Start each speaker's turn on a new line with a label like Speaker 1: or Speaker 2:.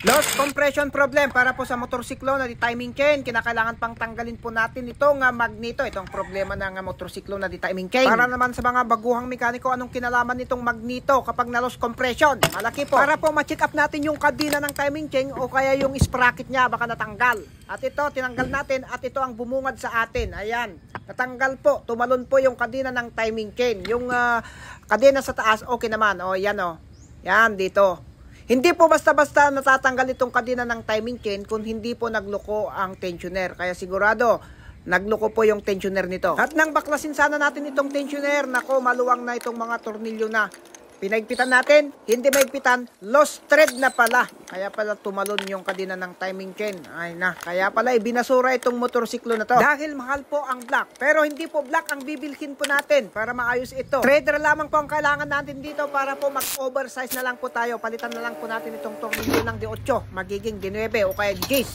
Speaker 1: Lost compression problem para po sa motorsiklo na di timing chain. Kinakailangan pang tanggalin po natin itong magneto. Itong problema ng motorsiklo na di timing chain. Para naman sa mga baguhang mekaniko, anong kinalaman nitong magneto kapag na lost compression? Malaki po. Para po ma-check up natin yung kadena ng timing chain o kaya yung sprocket niya baka natanggal. At ito, tinanggal natin at ito ang bumungad sa atin. Ayan, natanggal po. Tumalon po yung kadena ng timing chain. Yung kadena sa taas, okay naman. O, yan o. Yan, dito. Hindi po basta-basta natatanggal itong kadena ng timing chain kung hindi po nagloko ang tensioner. Kaya sigurado, nagloko po yung tensioner nito. At nang baklasin sana natin itong tensioner, nako, maluwang na itong mga tornilyo na. Pinaigpitan natin, hindi maigpitan, lost thread na pala. Kaya pala tumalon yung kadena ng timing chain. Ay na, kaya pala ibinasura itong motorsiklo na to. Dahil mahal po ang black. Pero hindi po black ang bibilhin po natin para maayos ito. Threader lamang po ang kailangan natin dito para po mag-oversize na lang po tayo. Palitan na lang po natin itong tornilyo ng D8. Magiging D9 o kaya Gs.